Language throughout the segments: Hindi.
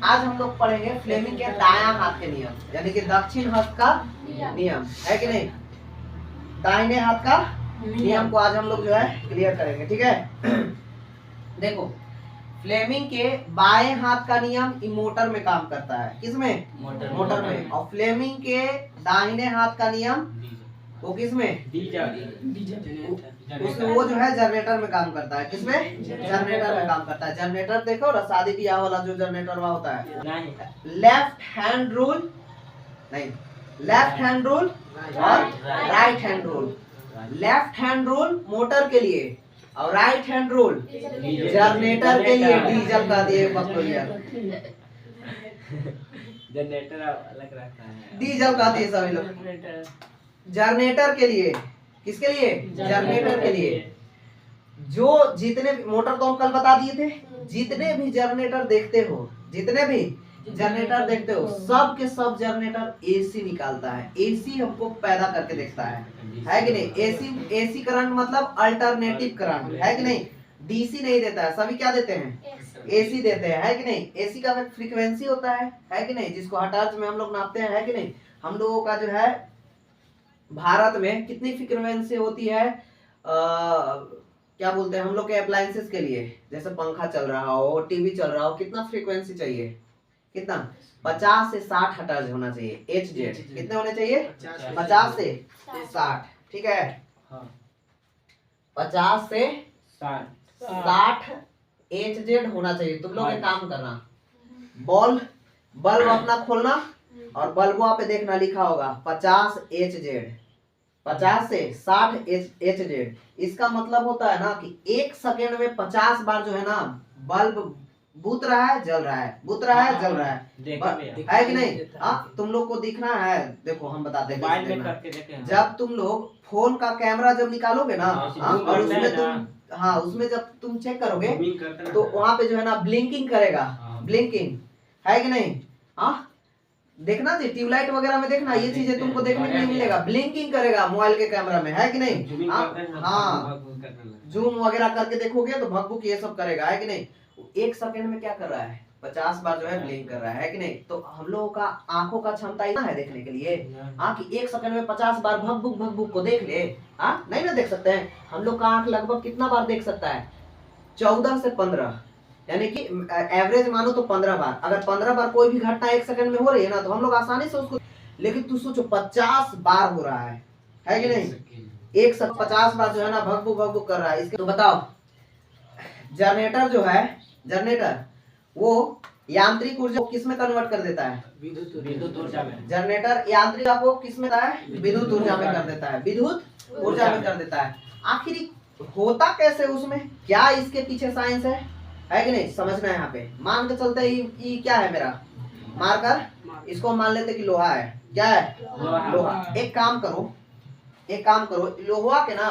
आज हम लोग पढ़ेंगे फ्लेमिंग के दायां हाथ के नियम, यानी कि दक्षिण हस्त का नियम है कि नहीं, दाहिने हाथ का नियम को आज हम लोग जो है क्लियर करेंगे। ठीक है, देखो फ्लेमिंग के बाएं हाथ का नियम मोटर में काम करता है, किसमें? मोटर में। और फ्लेमिंग के दाहिने हाथ का नियम वो किसमें? उसमें वो जो है जनरेटर में काम करता है। किसमें? जनरेटर में काम करता है। जनरेटर देखो ना, शादी ब्याह वाला जो जनरेटर वहाँ होता है, लेफ्ट हैंड रूल नहीं, लेफ्ट हैंड रूल और right hand rule. Left hand rule motor के लिए और राइट हैंड रूल जनरेटर के लिए। डीजल का दिए जनरेटर अलग रहता है, डीजल का दिए सभी लोग। जनरेटर के लिए, किसके लिए? जनरेटर के लिए। जो जितने भी मोटर तो हम कल बता दिए थे, जितने भी जनरेटर देखते हो, जितने भी जनरेटर देखते हो, सब के सब जनरेटर एसी निकालता है। एसी हमको पैदा करके देखता है कि नहीं? एसी करंट मतलब अल्टरनेटिव करंट है कि नहीं? डीसी नहीं देता है, सभी क्या देते हैं? एसी देते हैं, है कि नहीं? एसी का एक फ्रीक्वेंसी होता है कि नहीं, जिसको हर्ट्ज में हम लोग नापते हैं, है कि नहीं? हम लोगों का जो है भारत में कितनी फ्रीक्वेंसी होती है? क्या बोलते हैं हम लोग के अप्लायंसेस के लिए, जैसे पंखा चल रहा हो, टीवी चल रहा हो, कितना फ्रीक्वेंसी चाहिए? कितना? 50 से 60 हर्ट्ज होना चाहिए। HZ कितने होने चाहिए? 50 से 60। ठीक है, 50 से 60 HZ होना चाहिए। तुम लोग एक काम करना, बल्ब अपना खोलना और बल्बों पे देखना, लिखा होगा 50 HZ, 50 से 60 HZ। इसका मतलब होता है ना कि 1 सेकेंड में 50 बार जो है ना बल्ब बुत रहा है, जल रहा है, बुत रहा है, जल रहा है कि नहीं? तुम लोग को दिखना है, देखो हम बताते हैं। जब तुम लोग फोन का कैमरा जब निकालोगे ना, और उसमें तुम उसमें जब तुम चेक करोगे तो वहां पे जो है ना ब्लिंकिंग करेगा, ब्लिंकिंग है कि नहीं? देखना जी, ट्यूबलाइट वगैरह में देखना, ये चीजें तुमको देखने को नहीं मिलेगा। ब्लिंकिंग करेगा मोबाइल के कैमरा में, है कि नहीं? जूम वगैरह करके देखोगे तो भग भुक ये सब करेगा, है कि नहीं? 1 सेकेंड में क्या कर रहा है? 50 बार जो है ब्लिंक कर रहा है कि नहीं? तो हम लोगों का आंखों का क्षमता इतना है देखने के लिए कि 1 सेकेंड में 50 बार भग भुक को देख ले। नहीं ना देख सकते हैं? हम लोग का आंख लगभग कितना बार देख सकता है? 14 से 15, यानी कि एवरेज मानो तो 15 बार। अगर 15 बार कोई भी घटना 1 सेकंड में हो रही है ना, तो हम लोग आसानी से उसको, लेकिन तू सोचो 50 बार हो रहा है कि नहीं? 150 बार जो है ना भग भुक कर रहा है। इसके तो बताओ, जनरेटर जो है, जनरेटर वो यांत्रिक ऊर्जा को किस में कन्वर्ट कर देता है? विद्युत ऊर्जा में। जनरेटर यांत्रिक को किस में है? विद्युत ऊर्जा में कर देता है, विद्युत ऊर्जा में कर देता है। आखिर होता कैसे उसमें, क्या इसके पीछे साइंस है कि नहीं? समझना है यहाँ पे। मान के चलते ही क्या है मेरा मार्कर, इसको मान लेते कि लोहा है। क्या है? लोहा। एक काम करो, लोहा के ना,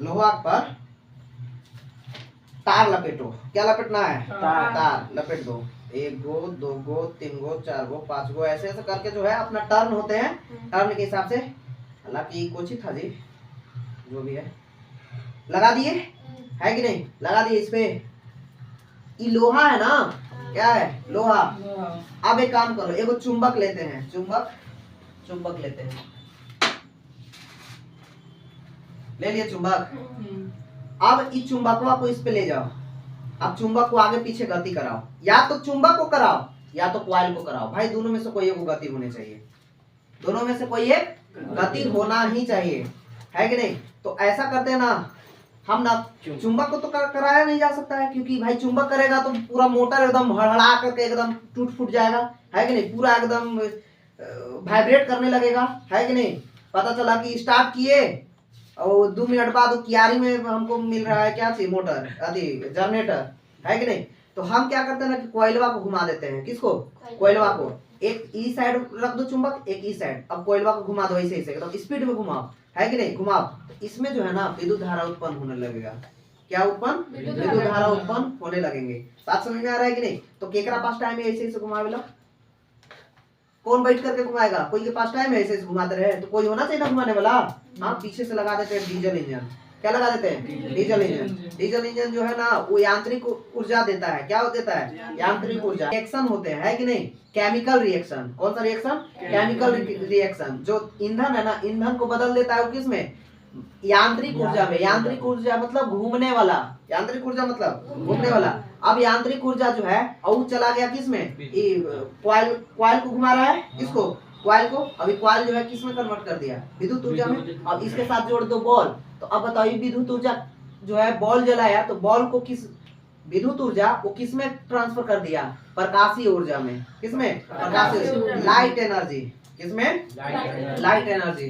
लोहा पर तार लपेटो। क्या लपेटना है? तार लपेट दो। 1 गो 2 गो 3 गो 4 गो 5 गो, ऐसे ऐसे करके जो है अपना टर्न होते हैं, टर्न के हिसाब से। हालांकि कुछ ही था जी, जो भी है लगा दिए, है कि नहीं? लगा दिए इस पे। ये लोहा है ना, क्या है? लोहा। अब एक काम करो, एगो चुंबक लेते हैं, चुंबक लेते हैं, ले लिए चुंबक। अब इस चुंबकवा को इस पे ले जाओ। अब चुंबक को आगे पीछे गति कराओ, या तो चुंबक को कराओ या तो कॉइल को कराओ। भाई दोनों में से कोई एक गति होनी चाहिए, दोनों में से कोई एक गति होना ही चाहिए, है कि नहीं? तो ऐसा करते हैं ना हम ना, चुंबक को तो कराया नहीं जा सकता है, क्योंकि भाई चुंबक करेगा तो पूरा मोटर एकदम हड़हड़ा करके एकदम टूट फूट जाएगा, है कि नहीं? पूरा एकदम वाइब्रेट करने लगेगा, है कि नहीं? पता चला कि स्टार्ट किए और 2 मिनट बाद कियारी में हमको मिल रहा है क्या चीज? मोटर, जनरेटर, है कि नहीं? तो हम क्या करते हैं ना कि कोयलवा को घुमा देते हैं। किसको? कोयलवा को। एक ई साइड रख दो चुंबक, एक ई साइड। अब कोयलवा को घुमा दो ऐसे एकदम स्पीड में घुमाओ, है कि नहीं? घुमाओ तो इसमें जो है ना विद्युत धारा उत्पन्न होने लगेगा। क्या उत्पन्न? विद्युत धारा उत्पन्न होने लगेंगे। बात समझ में आ रहा है कि नहीं? तो केकरा पास टाइम है ऐसे घुमावेला? कौन बैठ करके घुमाएगा? कोई के पास टाइम है ऐसे घुमाते रहे? तो कोई होना चाहिए ना घुमाने वाला। पीछे से लगा देते हैं डीजल इंजन, क्या लगा देते हैं? Diesel engine. डीजल इंजन जो है ना वो यांत्रिक ऊर्जा देता है। क्या देता है? यांत्रिक ऊर्जा। रिएक्शन होते हैं, है कि नहीं? Chemical reaction. कौन सा रिएक्शन? Chemical reaction. जो ईंधन है ना, ईंधन को बदल देता है वो किसमें? यांत्रिक ऊर्जा में। यांत्रिक ऊर्जा मतलब घूमने वाला। यांत्रिक ऊर्जा मतलब घूमने वाला। अब यांत्रिक ऊर्जा जो है और चला गया किसमें? कॉइल को घुमा रहा है। किसको? कॉइल को। अभी कॉइल जो है किसमें कन्वर्ट कर दिया? विद्युत ऊर्जा में। अब इसके साथ जोड़ दो बॉल, तो अब बताइए विद्युत ऊर्जा जो है बॉल जलाया तो बॉल को किस विद्युत ऊर्जा वो किसमें ट्रांसफर कर दिया? प्रकाशीय ऊर्जा में। किसमें? प्रकाशीय। Light energy. किसमें? Light energy.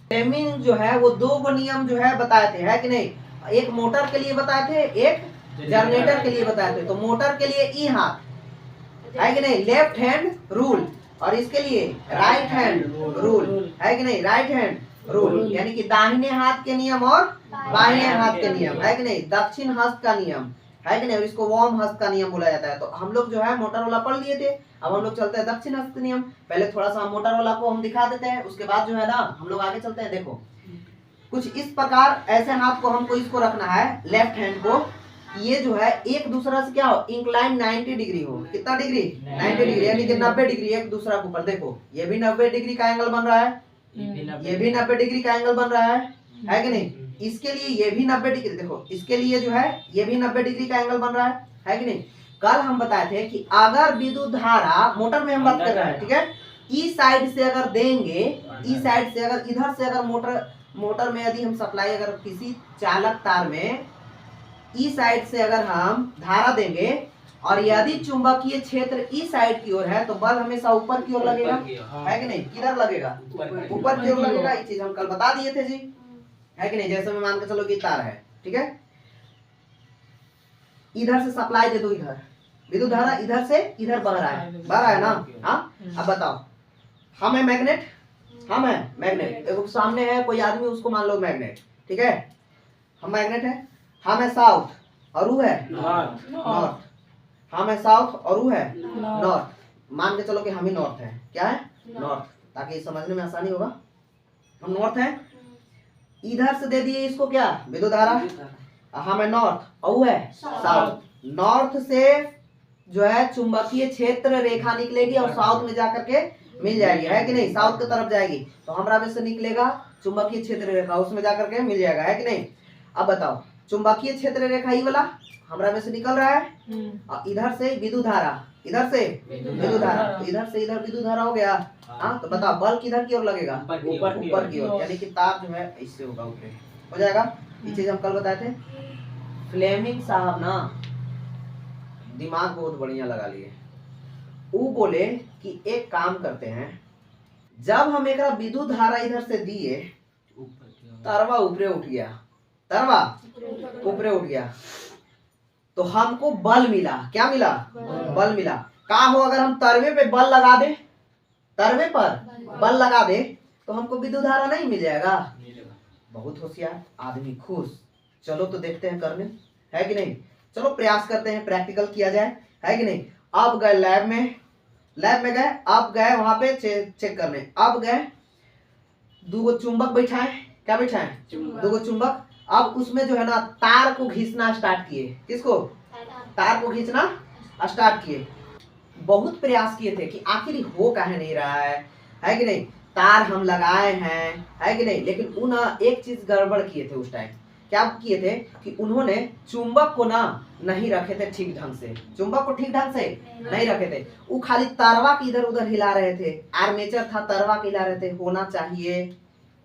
फ्लेमिंग जो है वो दो गो नियम जो है बताए थे, है कि नहीं? एक मोटर के लिए बताए थे, एक जनरेटर के लिए बताए थे। तो मोटर के लिए ई हाथ, है कि नहीं? Left hand rule. और इसके लिए राइट हैंड रूल, है कि नहीं? राइट हैंड रूल यानी कि दाहिने हाथ के नियम और बाएं हाथ के नियम, है कि नहीं? दक्षिण हस्त का नियम, है कि नहीं? और इसको वाम हस्त का नियम बोला जाता है। तो हम लोग जो है मोटर वाला पढ़ लिए थे, अब हम लोग चलते हैं दक्षिण हस्त नियम। पहले थोड़ा सा मोटर वाला को हम दिखा देते हैं, उसके बाद जो है ना हम लोग आगे चलते हैं। देखो कुछ इस प्रकार ऐसे हाथ को हमको इसको रखना है, लेफ्ट हैंड को। ये जो है एक दूसरा से क्या हो? इंक्लाइन 90 डिग्री हो। कितना डिग्री? 90 डिग्री यानी कि 90 डिग्री एक दूसरा के ऊपर। देखो ये भी 90 डिग्री का एंगल बन रहा है, ये भी 90 डिग्री का एंगल बन रहा है कि नहीं? इसके लिए ये भी 90 डिग्री। देखो इसके लिए जो है ये भी 90 डिग्री का एंगल बन रहा है कि नहीं? कल हम बताए थे कि अगर विद्युत धारा, मोटर में हम बात कर रहे हैं, ठीक है? ई साइड से अगर देंगे, ई साइड से अगर इधर से अगर मोटर में यदि हम सप्लाई अगर किसी चालक तार में ई साइड से अगर हम धारा देंगे और यदि चुंबकीय क्षेत्र ई साइड की ओर है तो बल हमेशा ऊपर की ओर लगेगा, है कि नहीं? किधर लगेगा? ऊपर की ओर लगेगा। ये चीज हम कल बता दिए थे जी, है कि नहीं? जैसे मैं मान के चलो कि तार है, ठीक है? इधर से सप्लाई दे दो, इधर विद्युत धारा इधर से इधर बह रहा है ना? हाँ, अब बताओ हम है मैग्नेट, हम है मैग्नेट। देखो सामने है कोई आदमी, उसको मान लो मैग्नेट, ठीक है? हम मैग्नेट है, हम है साउथ और वो है नॉर्थ। हम है साउथ और वो है नॉर्थ। मान के चलो कि हम ही नॉर्थ है। क्या है? नॉर्थ, ताकि समझने में आसानी होगा। हम नॉर्थ है, इधर से दे दिए इसको क्या? विद्युत धारा। हम है नॉर्थ और वो है साउथ। नॉर्थ से जो है चुंबकीय क्षेत्र रेखा निकलेगी और साउथ में जाकर के मिल जाएगी, है कि नहीं? साउथ की तरफ जाएगी तो हमरा में से निकलेगा चुंबकीय क्षेत्र रेखा, उसमें जाकर के मिल जाएगा, है कि नहीं? अब बताओ चुंबकीय क्षेत्र रेखा ई वाला हमरा में से निकल रहा है और इधर से विद्युत धारा, इधर से विद्युत धारा, तो इधर से इधर विद्युत धारा हो गया। हाँ, तो बताओ बल किधर की ओर लगेगा? ऊपर की ओर, यानी कि तार जो है इससे होगा, ऊपर हो जाएगा। ये चीज हम कल बताए थे। फ्लेमिंग साहब ना दिमाग बहुत बढ़िया लगा लिए। वो बोले कि एक काम करते हैं, जब हम एक विद्युत धारा इधर से दिए, तरवा ऊपरे उठ गया, तरवा ऊपरे उठ गया तो हमको बल मिला। क्या मिला? बल मिला। का हो अगर हम तरवे पे बल लगा दे, तरवे पर बल लगा दे तो हमको विद्युत धारा नहीं मिल जाएगा? बहुत होशियार आदमी, खुश। चलो तो देखते हैं करने, है कि नहीं? चलो प्रयास करते हैं, प्रैक्टिकल किया जाए, है कि नहीं? अब गए लैब में गए, अब गए वहां पे चेक करने। अब गए दो चुंबक बैठाए, क्या बैठाए? दो चुंबक। अब उसमें जो है ना तार को खींचना स्टार्ट किए। किसको? तार को खींचना स्टार्ट किए। बहुत प्रयास किए थे कि आखिर हो काहे नहीं रहा है कि नहीं? तार हम लगाए हैं, है कि नहीं? लेकिन उन्हें एक चीज गड़बड़ किए थे उस टाइम। क्या किए थे कि उन्होंने चुंबक को ना नहीं रखे थे ठीक ढंग से, चुंबक को ठीक ढंग से नहीं रखे थे। वो खाली तारवा की इधर उधर हिला रहे थे। आर्मेचर था, तारवा के हिला रहे थे। होना चाहिए,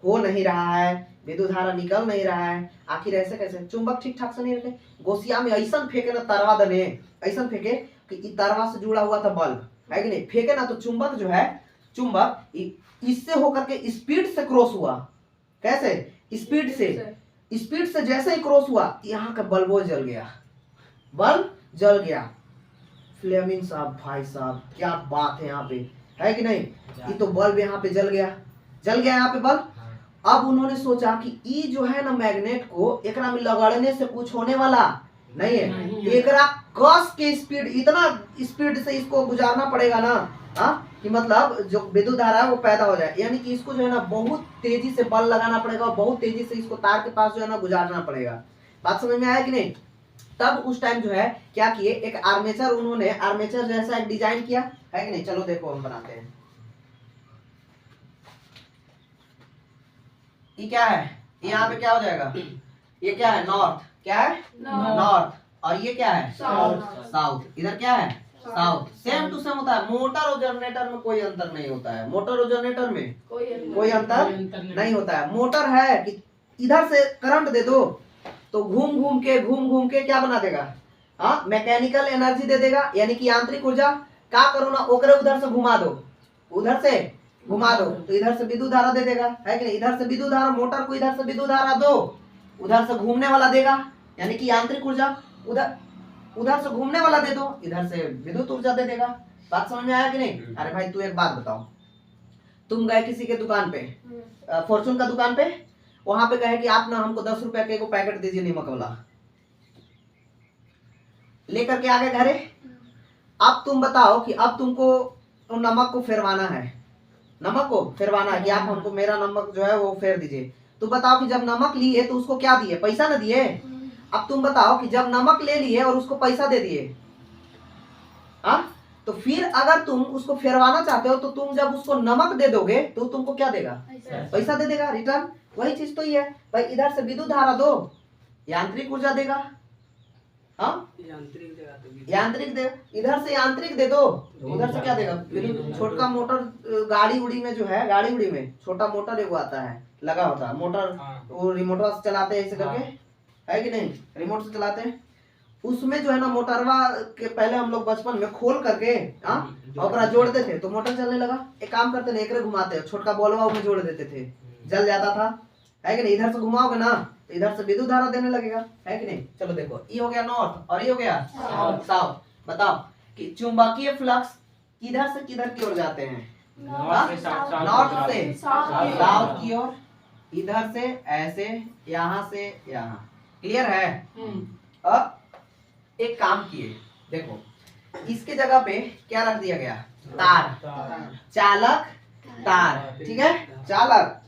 हो नहीं रहा है, विद्युत धारा निकल नहीं रहा है। आखिर ऐसे कैसे? चुंबक ठीक ठाक से नहीं रखे। गोसिया में ऐसा फेंके ना तारवा दने, ऐसा फेंके कि तारवा से जुड़ा हुआ था बल्ब, है कि नहीं? फेंके ना तो चुंबक जो है, चुंबक इससे होकर के स्पीड से क्रॉस हुआ। कैसे? स्पीड से जैसे ही क्रॉस हुआ यहाँ का बल्ब जल गया, बल्ब जल गया। फ्लेमिंग साहब, भाई साहब क्या बात है यहाँ पे, है कि नहीं? ये तो बल्ब यहाँ पे जल गया यहाँ पे बल्ब। अब उन्होंने सोचा कि ये जो है ना मैग्नेट को एकरा में लगड़ने से कुछ होने वाला नहीं है, एकरा गॉस के स्पीड, इतना स्पीड से इसको गुजारना पड़ेगा ना, हाँ, कि मतलब जो विद्युत धारा है वो पैदा हो जाए। यानी कि इसको जो है ना बहुत तेजी से बल लगाना पड़ेगा, बहुत तेजी से इसको तार के पास जो है ना गुजारना पड़ेगा। बात समझ में आया कि नहीं? तब उस टाइम जो है क्या किए, एक आर्मेचर, उन्होंने आर्मेचर जैसा एक डिजाइन किया है कि नहीं। चलो देखो हम बनाते हैं। ये क्या है, यहाँ पे क्या हो जाएगा, ये क्या है, नॉर्थ, क्या है, नॉर्थ, और ये क्या है, साउथ। इधर क्या है, साउथ। सेम टू सेम होता है। मोटर और जनरेटर में कोई अंतर नहीं होता है। मोटर और जनरेटर में कोई अंतर नहीं होता है। मोटर है कि इधर से करंट दे दो तो घूम घूम के क्या बना देगा, हाँ, मैकेनिकल एनर्जी दे देगा, यानी कि यांत्रिक ऊर्जा। क्या करो ना, ओकरे उधर से घुमा दो, उधर से घुमा दो तो इधर से विद्युत धारा दे देगा, है कि नहीं। इधर से विद्युत धारा, मोटर को इधर से विद्युत धारा दो, उधर से घूमने वाला देगा, यानी कि यांत्रिक ऊर्जा। उधर से घूमने वाला दे दो, इधर से विद्युत ऊर्जा दे देगा। बात समझ में आया कि नहीं? अरे भाई तू एक बात बताओ, तुम गए किसी के दुकान पे, फॉर्चून का दुकान पे, वहां पे कहे कि आप ना हमको 10 रुपए के को पैकेट दीजिए नमक वाला, लेकर के आ गए घरे। अब तुम बताओ कि अब तुमको नमक को फेरवाना है, नमक को फेरवाना है कि आप हमको मेरा नमक जो है वो फेर दीजिए। तो बताओ कि जब नमक लिए तो उसको क्या दिए, पैसा ना दिए। अब तुम बताओ कि जब नमक ले लिए और उसको पैसा दे दिए, हाँ, तो फिर अगर तुम उसको फेरवाना चाहते हो तो तुम जब उसको नमक दे दोगे तो तुमको क्या देगा, पैसा दे देगा रिटर्न। वही चीज तो ये है भाई, इधर से विद्युत धारा दो, यांत्रिक ऊर्जा देगा, हाँ, यांत्रिक दे, इधर से यांत्रिक दे दो, उधर से क्या देगा, छोटा मोटर। गाड़ी उड़ी में जो है, गाड़ी उड़ी में छोटा मोटर एगो आता है, लगा होता है मोटर, वो रिमोटवा से चलाते हैं ऐसे करके, है कि नहीं, रिमोट से चलाते हैं। उसमें जो है ना मोटरवा के पहले हम लोग बचपन में खोल करके, हाँ, और जोड़ते थे तो मोटर चलने लगा। एक काम करते थे, एकरे घुमाते, छोटका बॉलवा उसमें जोड़ देते थे, जल जाता था, है कि नहीं। इधर से घुमाओगे ना तो इधर से विद्युत धारा देने लगेगा, है कि नहीं। चलो देखो, ये हो गया नॉर्थ और ये हो गया साउथ। बताओ कि चुंबकीय फ्लक्स किधर से किधर की ओर जाते हैं, नॉर्थ से साउथ की ओर, इधर से ऐसे, यहाँ से यहाँ। क्लियर है? अब एक काम किए, देखो इसके जगह पे क्या रख दिया गया, तार, चालक तार, ठीक है, चालक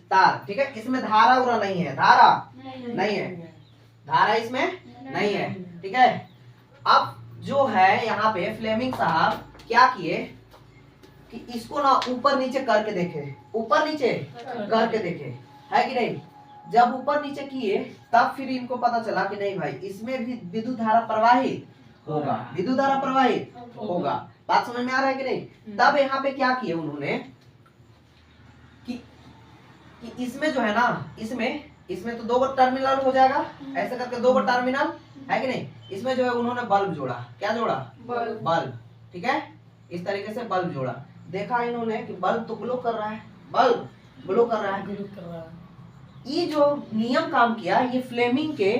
तार, ठीक है। इसमें धारा उरा नहीं है, धारा नहीं है, धारा इसमें नहीं है, ठीक है। अब जो है यहाँ पे फ्लेमिंग साहब क्या किए कि इसको ना ऊपर नीचे करके देखे, ऊपर नीचे करके देखे, है कि नहीं। जब ऊपर नीचे किए तब फिर इनको पता चला कि नहीं भाई, इसमें भी विद्युत धारा प्रवाहित होगा, विद्युत धारा प्रवाहित होगा। बात समझ में आ रहा है कि नहीं। तब यहाँ पे क्या किए उन्होंने कि इसमें जो है ना, इसमें तो 2 टर्मिनल हो जाएगा, ऐसे करके 2 टर्मिनल, है कि नहीं। इसमें जो है उन्होंने बल्ब जोड़ा, क्या जोड़ा, बल्ब, ठीक है। इस तरीके से बल्ब जोड़ा। देखा इन्होंने कि बल्ब तो ग्लो कर रहा है, बल्ब ग्लो कर रहा है। ये जो नियम काम किया, ये फ्लेमिंग के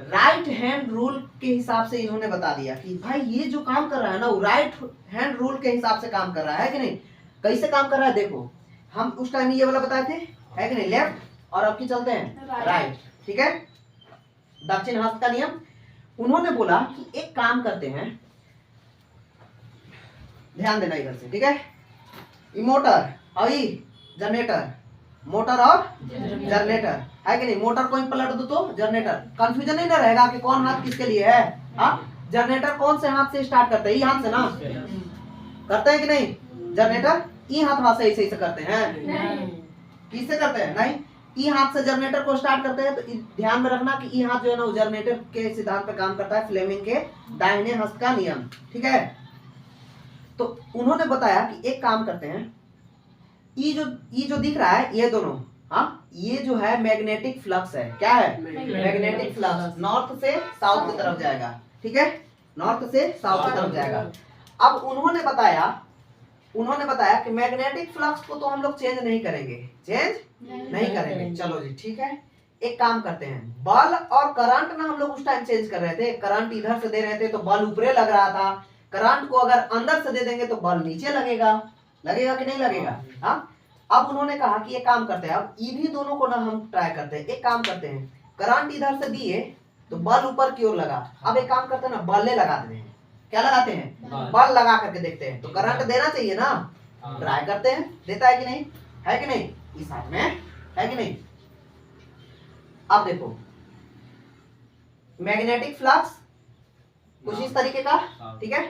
राइट हैंड रूल के हिसाब से इन्होंने बता दिया कि भाई ये जो काम कर रहा है ना, वो राइट हैंड रूल के हिसाब से काम कर रहा है कि नहीं। कैसे काम कर रहा है देखो, हम उस टाइम ये वाला बताए थे, है कि नहीं, लेफ्ट, और अब की चलते हैं राइट, ठीक है, दक्षिण हस्त का नियम। उन्होंने बोला कि एक काम करते हैं, ध्यान देना इधर से, ठीक है। ये मोटर और ये जनरेटर, मोटर और जनरेटर, है कि नहीं। मोटर को पलट दो तो जनरेटर, कंफ्यूजन नहीं ना रहेगा कि कौन हाथ किसके लिए है। हाँ, जनरेटर कौन से हाथ से स्टार्ट करते हैं, ये हाथ से ना करते हैं कि नहीं। जनरेटर ये हाथ से ऐसे करते हैं, किससे करते हैं, नहीं, ये हाथ से जनरेटर को स्टार्ट करते हैं। तो ध्यान में रखना कि ये हाथ जो है ना वो जनरेटर के सिद्धांत पे काम करता है, फ्लेमिंग के दाहिने हस्त का नियम, ठीक है। तो उन्होंने बताया कि एक काम करते हैं, ये जो दिख रहा है, ये दोनों, हाँ, ये जो है मैग्नेटिक फ्लक्स है, क्या है, मैग्नेटिक फ्लक्स, नॉर्थ से साउथ की तरफ जाएगा, ठीक है, नॉर्थ से साउथ की तरफ जाएगा। अब उन्होंने बताया कि मैग्नेटिक फ्लक्स को तो हम लोग चेंज नहीं करेंगे, नहीं करेंगे। चलो जी, ठीक है। एक काम करते हैं, बल और करंट ना हम लोग उस टाइम चेंज कर रहे थे। करंट इधर से दे रहे थे तो बल ऊपरे लग रहा था, करंट को अगर अंदर से दे देंगे तो बल नीचे लगेगा कि नहीं लगेगा। हाँ, अब उन्होंने कहा कि ये काम करते हैं, अब ये भी दोनों को ना हम ट्राई करते हैं। एक काम करते हैं, करंट इधर से दिए, तो बल ऊपर की ओर लगा। अब एक काम करते हैं ना, बल्ले लगाते हैं। क्या लगाते हैं? बल। बल लगा करके देखते हैं, तो करंट देना चाहिए ना। हाँ। ट्राई करते हैं, देता है कि नहीं, है कि नहीं, इस साइड में है कि नहीं। अब देखो मैग्नेटिक फ्लक्स कुछ इस तरीके का, हाँ। ठीक है।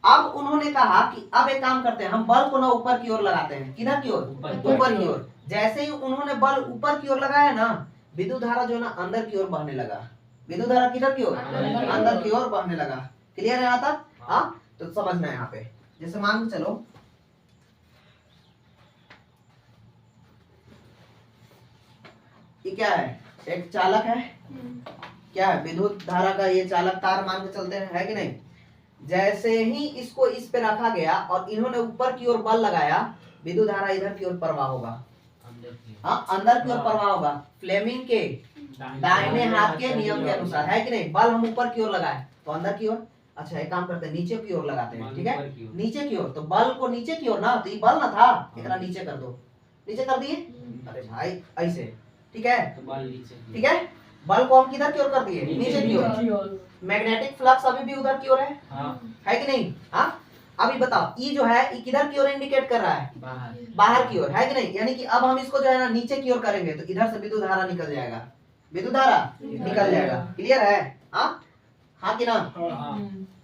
अब उन्होंने कहा कि अब एक काम करते हैं, हम बल को ना ऊपर की ओर लगाते हैं। किधर की ओर? ऊपर की ओर। जैसे ही उन्होंने बल ऊपर की ओर लगाया ना, विद्युत धारा जो है ना अंदर की ओर बहने लगा। विद्युत धारा किधर की ओर? अंदर की ओर बहने लगा। क्लियर है यहाँ तक? हाँ, तो समझना है यहाँ पे। जैसे मान के चलो ये क्या है, एक चालक है, क्या है, विद्युत धारा का ये चालक तार मान के चलते हैं, है कि नहीं। जैसे ही इसको इस पे रखा गया और इन्होंने ऊपर की ओर बल लगाया, विद्युत धारा इधर की ओर प्रवाह होगा। हाँ, अंदर की ओर प्रवाह होगा, फ्लेमिंग के दाहिने हाथ के नियम के अनुसार, है कि नहीं। बल हम ऊपर की ओर लगाए तो अंदर की ओर। अच्छा एक काम करते हैं, नीचे की ओर लगाते हैं, ठीक है। नीचे की ओर, तो बल को नीचे की ओर ना, तो ये बल ना था, इतना नीचे कर दो। नीचे कर दिए, अरे भाई ऐसे, ठीक है, ठीक है। बल को हम किधर की ओर कर दिए? नीचे की ओर। मैग्नेटिक फ्लक्स अभी भी उधर की ओर है, है कि नहीं। हाँ, अभी बताओ ये जो है ये किधर की ओर इंडिकेट कर रहा है? बाहर की ओर, है कि नहीं। यानी कि अब हम इसको जो है ना नीचे की ओर करेंगे तो इधर से विद्युत धारा निकल जाएगा, विद्युत धारा निकल जाएगा। क्लियर है? हाँ, हाँ कि ना।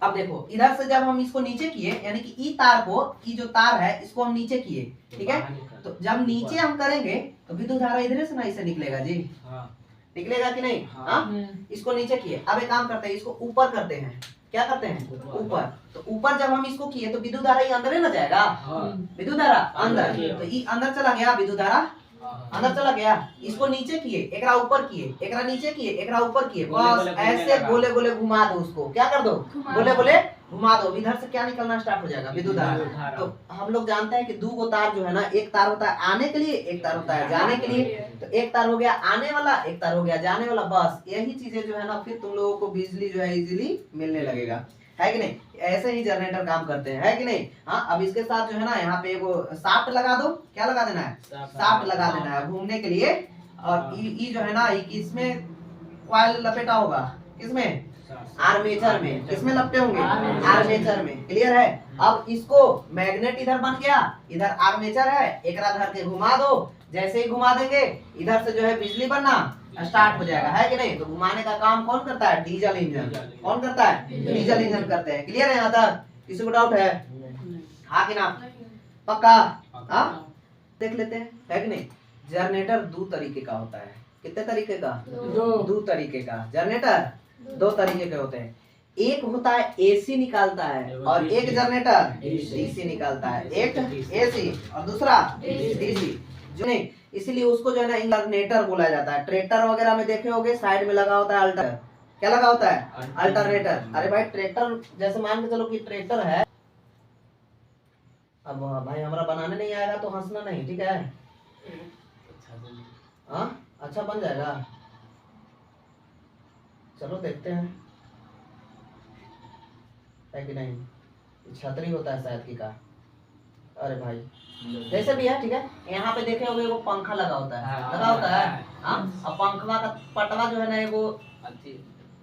अब देखो इधर से जब हम इसको नीचे किए, यानी कि ई तार को, ई जो तार है इसको हम नीचे किए, ठीक है। तो जब नीचे हम करेंगे तो विद्युत धारा इधर से ना इसे निकलेगा जी, निकलेगा कि नहीं। हाँ, इसको नीचे किए। अब एक काम करते हैं, इसको ऊपर करते हैं। क्या करते हैं? ऊपर। तो ऊपर जब हम इसको किए तो विद्युत धारा ये अंदर है ना जाएगा, विद्युत धारा अंदर, तो ये अंदर चला गया, विद्युत धारा अंदर चला गया। इसको नीचे किए, एकरा ऊपर किए, एकरा नीचे किए, एकरा ऊपर किए, बस ऐसे गोले गोले घुमा दो उसको। क्या कर दो? गोले गोले घुमा दो। इधर से क्या निकलना स्टार्ट हो जाएगा? विद्युत धारा। तो हम लोग जानते हैं कि दो गो तार जो है ना, एक तार होता है आने के लिए, एक तार होता है जाने के लिए। तो एक तार हो गया आने वाला, एक तार हो गया जाने वाला। बस यही चीजें जो है ना, फिर तुम लोगों को बिजली जो है इजीली मिलने लगेगा, है कि नहीं। ऐसे ही जनरेटर काम करते हैं, है कि नहीं। हाँ, अब इसके साथ जो है ना यहाँ पे एक शाफ्ट लगा दो। क्या लगा देना है? शाफ्ट लगा देना है घूमने के लिए। और ये जो है ना, किसमें कॉइल लपेटा होगा? किसमें? आर्मेचर में। किसमें लपटे होंगे? आर्मेचर में। क्लियर है? अब इसको मैग्नेट इधर बन गया, इधर आर्मेचर है, एकरा धर के घुमा दो। जैसे ही घुमा देंगे इधर से जो है बिजली बनना स्टार्ट हो जाएगा, है कि नहीं। तो घुमाने का काम कौन करता है? Diesel engine. कौन करता है? डीजल इंजन करते हैं। क्लियर है यहाँ तक? किसी को डाउट है? हाँ कि ना? पक्का? हाँ, देख लेते हैं, है कि नहीं। जनरेटर दो तरीके का होता है। कितने तरीके का? दो तरीके का। जनरेटर दो तरीके के होते हैं। एक होता है एसी निकालता है और एक जनरेटर डीसी निकालता है। एक एसी और दूसरा डीसी, जो नहीं, इसीलिए उसको जो है ना अल्टरनेटर बोला जाता है। ट्रैक्टर वगैरह में देखे होगे साइड में लगा होता है अल्टर। क्या लगा होता है? अल्टरनेटर। अरे भाई ट्रैक्टर, जैसे मान के चलो कि ट्रैक्टर है। अब भाई हमारा बनाने नहीं आएगा तो हंसना नहीं, ठीक है। हाँ, अच्छा बन जाएगा, चलो देखते हैं, है कि नहीं। छतरी होता है शायद की का। अरे भाई जैसे भी है, ठीक है। यहाँ पे देखे होगे वो पंखा लगा होता है, लगा होता है। हाँ, अब पंखा का पटवा जो है ना वो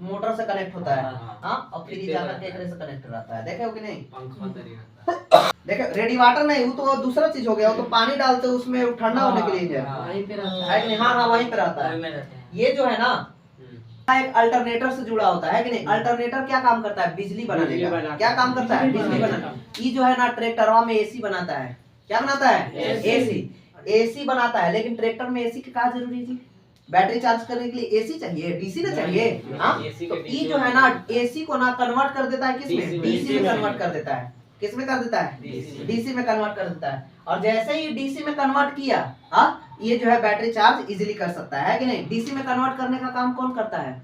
मोटर से कनेक्ट होता है। हाँ, और फिर जाकर के एकरे से कनेक्ट रहता है। देखे हो कि नहीं? देखे, रेडिएटर नहीं, वो तो दूसरा चीज हो गया। वो तो पानी डालते हैं उसमें ठंडा होने के लिए वहीं पे रहता है कि नहीं। हाँ हाँ, वहीं पे रहता है। ये जो है ना एक अल्टरनेटर से जुड़ा होता है कि नहीं। अल्टरनेटर क्या काम करता है? बिजली बनाने का। क्या काम करता है? बिजली बनाना। ये जो है ना ट्रैक्टरवा में एसी बनाता है। क्या बनाता है? एसी। एसी बनाता है, लेकिन ट्रैक्टर में एसी की क्या जरूरी थी? बैटरी चार्ज करने के लिए एसी चाहिए, डीसी ना चाहिए। हाँ, तो ये जो है ना एसी को ना कन्वर्ट कर देता है किसमें? डीसी में कन्वर्ट कर देता है। किस में कर देता है? डीसी में कन्वर्ट कर देता है। और जैसे ही डीसी में कन्वर्ट किया, हाँ, ये जो है बैटरी चार्ज इजीली कर सकता है कि नहीं। डीसी में कन्वर्ट करने का काम कौन करता है?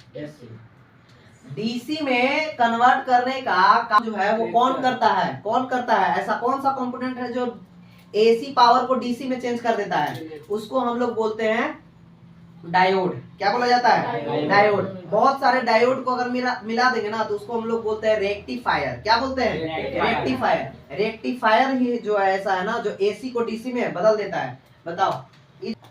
डीसी में कन्वर्ट करने का काम जो है वो कौन करता है? कौन करता है? ऐसा कौन सा कंपोनेंट है जो एसी पावर को डीसी में चेंज कर देता है? उसको हम लोग बोलते हैं डायोड। क्या बोला जाता है? डायोड। बहुत सारे डायोड को अगर मिला देंगे ना तो उसको हम लोग बोलते हैं रेक्टिफायर। क्या बोलते हैं? रेक्टिफायर। रेक्टिफायर ही जो है ऐसा है ना जो एसी को डीसी में बदल देता है। बताओ,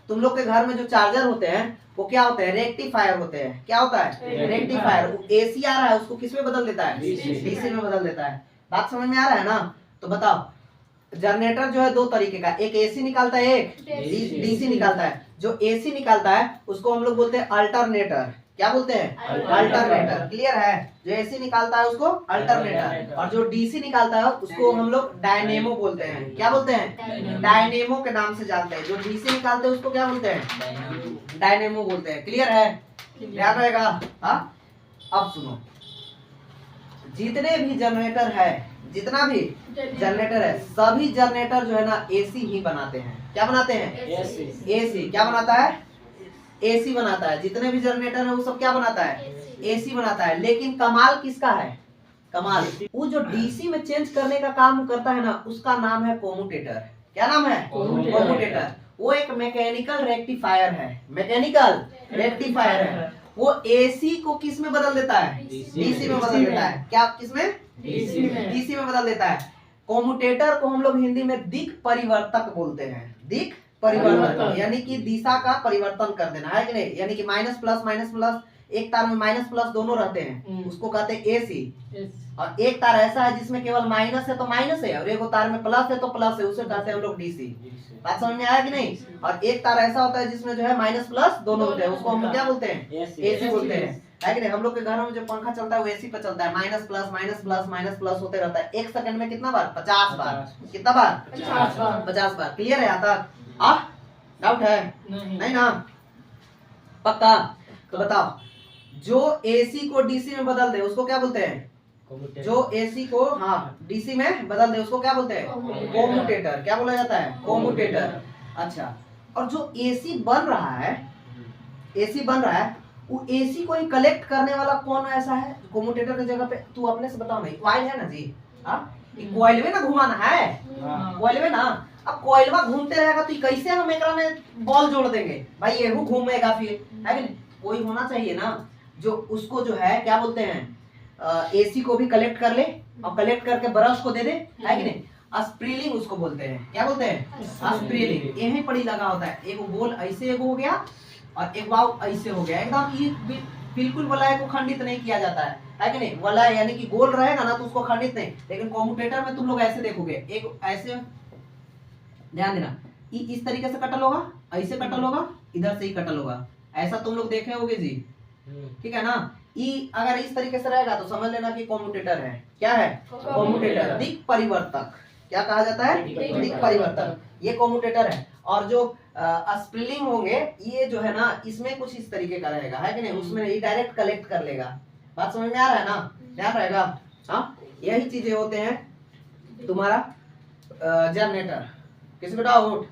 तुम लोग के घर में जो चार्जर होते हैं वो क्या होते हैं, रेक्टिफायर होते हैं। क्या होता है, रेक्टिफायर। रेक्टिफायर। एसी आ रहा है उसको किस में बदल देता है, डीसी में बदल देता है। बात समझ में आ रहा है ना। तो बताओ जनरेटर जो है दो तरीके का, एक एसी निकालता है, एक डीसी निकालता है। जो एसी निकालता है उसको हम लोग बोलते हैं अल्टरनेटर। क्या बोलते हैं, अल्टरनेटर। क्लियर है। जो एसी निकालता है उसको अल्टरनेटर, और जो डीसी निकालता है उसको हम लोग डायनेमो बोलते हैं। क्या बोलते हैं, डायनेमो के नाम से जानते हैं। जो डीसी निकालते हैं उसको क्या बोलते हैं, डायनेमो बोलते हैं। क्लियर है, ध्यान रहेगा। हाँ अब सुनो, जितने भी जनरेटर है, जितना भी जनरेटर है, सभी जनरेटर जो है ना एसी ही बनाते हैं। क्या बनाते हैं, एसी। क्या बनाता है, एसी बनाता है। जितने भी जनरेटर है वो सब क्या बनाता है, एसी बनाता है। लेकिन कमाल किसका है, कमाल वो जो डीसी में चेंज करने का काम करता है ना, उसका नाम है कोमुटेटर। क्या नाम है, कोमुटेटर। वो एक मैकेनिकल रेक्टिफायर है, मैकेनिकल रेक्टिफायर है। वो एसी को किस में बदल देता है, डीसी में बदल देता है। क्या किसमें, डीसी में बदल देता है। कोमुटेटर को हम लोग हिंदी में दिक परिवर्तक बोलते हैं। दिक परिवर्तन यानी कि दिशा का परिवर्तन कर देना है कि नहीं। यानी कि माइनस प्लस, एक तार में माइनस प्लस दोनों रहते हैं, उसको कहते हैं एसी। और एक तार ऐसा है जिसमें केवल माइनस है तो माइनस है, और एक तार में प्लस है तो प्लस है, उसे कहते हैं हम लोग डीसी। बात समझ में आया कि नहीं। और एक तार ऐसा होता है जिसमें जो है माइनस प्लस दोनों होते हैं, उसको हम लोग क्या बोलते हैं, एसी बोलते हैं। है कि नहीं। हम लोग के घरों में जो पंखा चलता है वो एसी पे चलता है, माइनस प्लस होते रहता है। एक सेकंड में कितना बार, 50 बार। कितना बार, 50 बार। क्लियर है यहाँ तक, डाउट है, नहीं ना, पक्का। तो बताओ, जो एसी को डीसी में बदल दे उसको क्या बोलते हैं, जो एसी को हाँ डीसी में बदल दे उसको क्या बोलते हैं, कोमुटेटर। क्या बोला जाता है, कोमुटेटर। अच्छा, और जो एसी बन रहा है, एसी बन रहा है, वो एसी को ही कलेक्ट करने वाला कौन ऐसा है कोमुटेटर की जगह पे, तू अपने से बताओ। नहीं, कॉइल है ना जी, हाँ कॉइल में ना घुमाना है, कॉइल में ना। अब कॉइलवा घूमते रहेगा तो कैसे हम एकरा में बॉल जोड़ देंगे भाई, ये घूमेगा फिर, है कि नहीं। कोई होना चाहिए ना जो उसको जो है क्या बोलते हैं, एसी को भी कलेक्ट कर ले और कलेक्ट करके ब्रश को दे दे, है कि नहीं। स्प्रिलिंग उसको बोलते हैं। क्या बोलते हैं, स्प्रिलिंग। यहीं पर ही लगा होता है, एक बोल ऐसे एक हो गया और एक वाव ऐसे हो गया, एकदम ये बिल्कुल वलय को खंडित नहीं किया जाता है कि नहीं। वलय यानी कि गोल रहेगा ना तो उसको खंडित नहीं, लेकिन कॉम्यूटेटर में तुम लोग ऐसे देखोगे, एक ऐसे, ध्यान देना, इस तरीके से कटल होगा, ऐसे कटल होगा, इधर से ही कटल होगा, ऐसा तुम लोग देखे होगे जी। ठीक है ना। ई अगर इस तरीके से रहेगा तो समझ लेना कि कॉम्यूटेटर है। क्या है, कॉम्यूटेटर। दिक परिवर्तक। क्या कहा जाता है, दिक परिवर्तक। ये कॉम्यूटेटर है। और जो स्प्रिलिंग होंगे ये जो है ना, इसमें कुछ इस तरीके का रहेगा, है कि नहीं। उसमें ये डायरेक्ट कलेक्ट कर लेगा। बात समझ में आ रहा है ना, ध्यान रहेगा। हाँ यही चीजें होते हैं तुम्हारा जनरेटर। किसी को डाउट